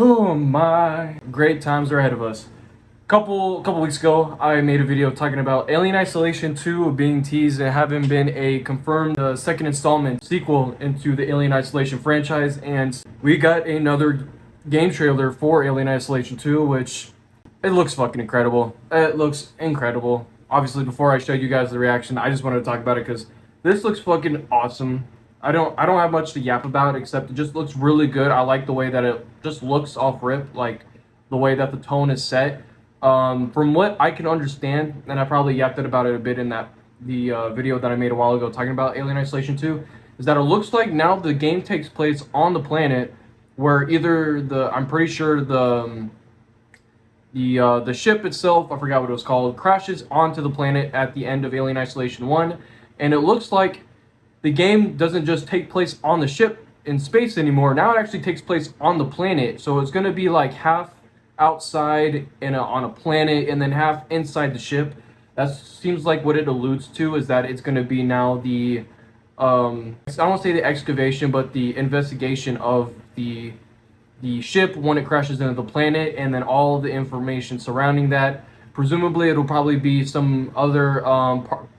Oh my, great times are ahead of us. Couple weeks ago, I made a video talking about Alien Isolation 2 being teased and having been a confirmed second installment sequel into the Alien Isolation franchise, and we got another game trailer for Alien Isolation 2, which it looks fucking incredible. It looks incredible. Obviously, before I show you guys the reaction, I just wanted to talk about it because this looks fucking awesome. I don't have much to yap about except it just looks really good. I like the way that it just looks off rip, like the way that the tone is set. From what I can understand, and I probably yapped about it a bit in the video that I made a while ago talking about Alien Isolation 2, is that it looks like now the game takes place on the planet where either I'm pretty sure the ship itself, I forgot what it was called, crashes onto the planet at the end of Alien Isolation 1, and it looks like the game doesn't just take place on the ship in space anymore. Now it actually takes place on the planet. So it's going to be like half outside on a planet and then half inside the ship. That seems like what it alludes to, is that it's going to be now the, I don't want to say the excavation, but the investigation of the ship when it crashes into the planet, and then all the information surrounding that. Presumably it'll probably be some other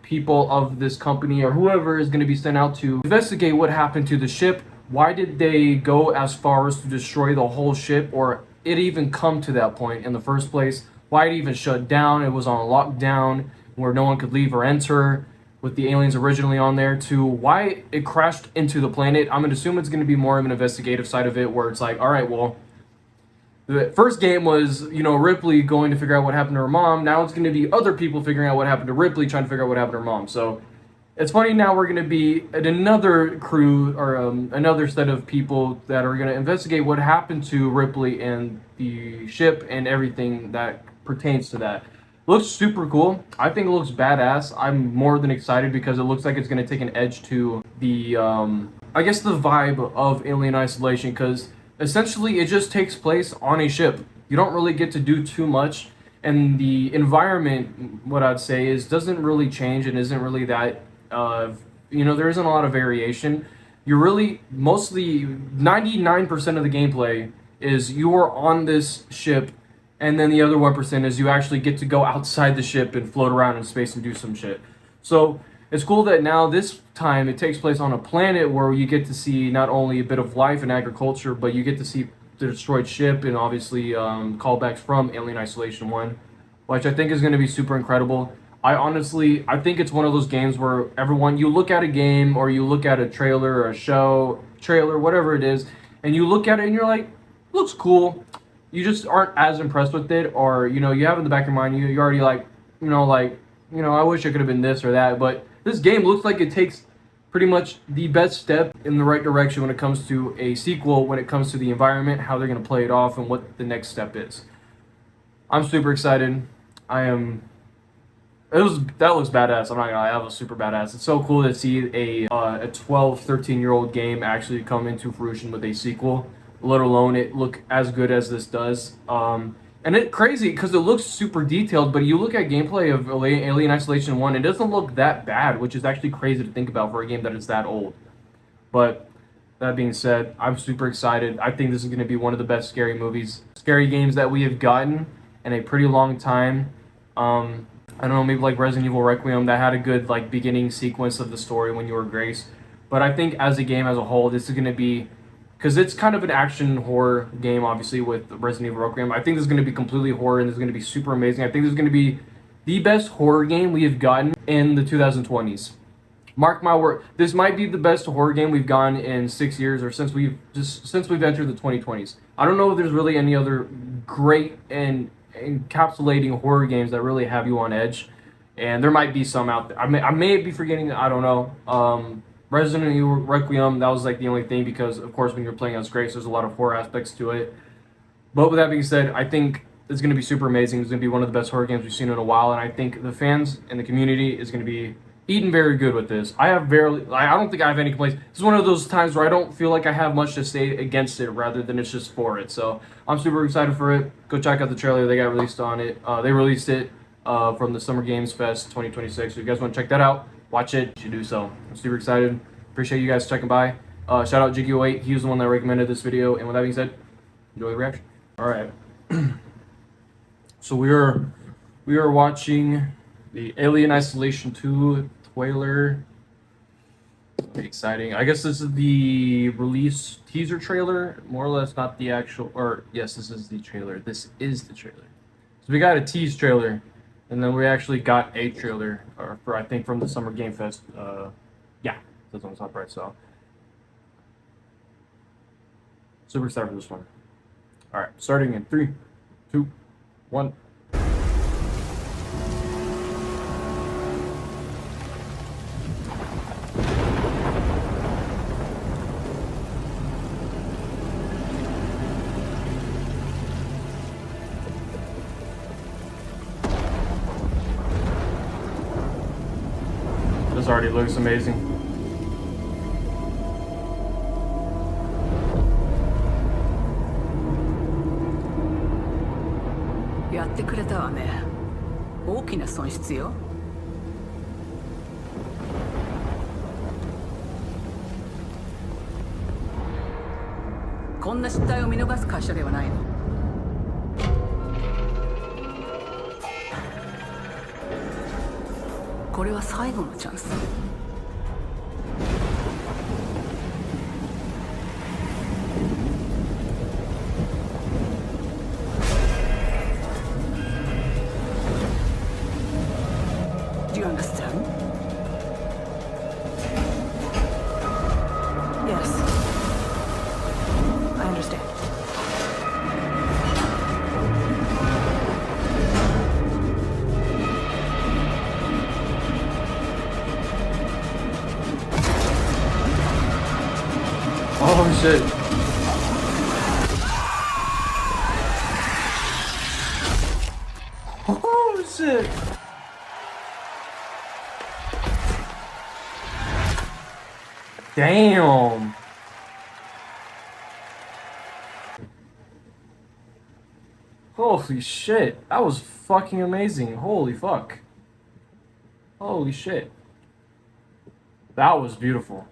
people of this company or whoever is going to be sent out to investigate what happened to the ship. Why did they go as far as to destroy the whole ship, or it even come to that point in the first place? Why it even shut down? It was on lockdown where no one could leave or enter with the aliens originally on there, to why it crashed into the planet. I'm going to assume it's going to be more of an investigative side of it, where it's like, all right, well, the first game was, Ripley going to figure out what happened to her mom. Now it's going to be other people figuring out what happened to Ripley, trying to figure out what happened to her mom. So it's funny, now we're going to be at another crew, or another set of people that are going to investigate what happened to Ripley and the ship and everything that pertains to that. Looks super cool. I think it looks badass. I'm more than excited because it looks like it's going to take an edge to the, I guess, the vibe of Alien Isolation, because essentially it just takes place on a ship. You don't really get to do too much, and the environment, what I'd say, is doesn't really change and isn't really that, there isn't a lot of variation. You're really, mostly 99% of the gameplay is you are on this ship, and then the other 1% is you actually get to go outside the ship and float around in space and do some shit. So it's cool that now this time it takes place on a planet where you get to see not only a bit of life and agriculture, but you get to see the destroyed ship and obviously callbacks from Alien Isolation 1, which I think is going to be super incredible. I think it's one of those games where you look at a game or you look at a trailer or a show, trailer, whatever it is, and you look at it and you're like, looks cool. You just aren't as impressed with it, or, you have in the back of your mind, you're already like, I wish it could have been this or that, but this game looks like it takes pretty much the best step in the right direction when it comes to a sequel, when it comes to the environment, how they're going to play it off, and what the next step is. I'm super excited. That looks badass. I'm not gonna lie, that was super badass. It's so cool to see a 12, 13-year-old game actually come into fruition with a sequel, let alone it look as good as this does. And it's crazy because it looks super detailed, but you look at gameplay of Alien Isolation 1, it doesn't look that bad, which is actually crazy to think about for a game that is that old. But that being said, I'm super excited. I think this is going to be one of the best scary games that we have gotten in a pretty long time. I don't know, maybe like Resident Evil Requiem, that had a good beginning sequence of the story when you were Grace. But I think as a game as a whole, this is going to be, because it's kind of an action horror game, obviously, with Resident Evil Requiem. I think this is going to be completely horror, and this is going to be super amazing. I think this is going to be the best horror game we have gotten in the 2020s. Mark my word, this might be the best horror game we've gotten in 6 years, or since we've entered the 2020s. I don't know if there's really any other great and encapsulating horror games that really have you on edge, and there might be some out there. I may be forgetting. I don't know. Resident Evil Requiem, that was the only thing, because of course when you're playing as Grace, there's a lot of horror aspects to it. But with that being said, I think it's going to be super amazing. It's going to be one of the best horror games we've seen in a while, and I think the fans and the community is going to be eating very good with this. I don't think I have any complaints. This is one of those times where I don't feel like I have much to say against it, rather than it's just for it. So I'm super excited for it. Go check out the trailer they got released on it. They released it from the Summer Games Fest 2026. So if you guys want to check that out, watch it. You should do so. I'm super excited. Appreciate you guys checking by. Shout out Jiggy08. He was the one that recommended this video. And with that being said, enjoy the reaction. All right. So we are watching the Alien Isolation 2 trailer. Pretty exciting. I guess this is the release teaser trailer, more or less, not the actual. Or yes, this is the trailer. This is the trailer. So we got a tease trailer, and then we actually got a trailer, or for I think from the Summer Game Fest. Yeah, that's on the top right. So super excited for this one. All right, starting in 3, 2, 1. This already looks amazing.やってくれたわね。大きな損失よ。こんな失態を見逃す会社ではないの。これは最後のチャンス。Do you understand? Yes. I understand. Oh shit. Oh shit. Damn. Holy shit. That was fucking amazing. Holy fuck. Holy shit. That was beautiful.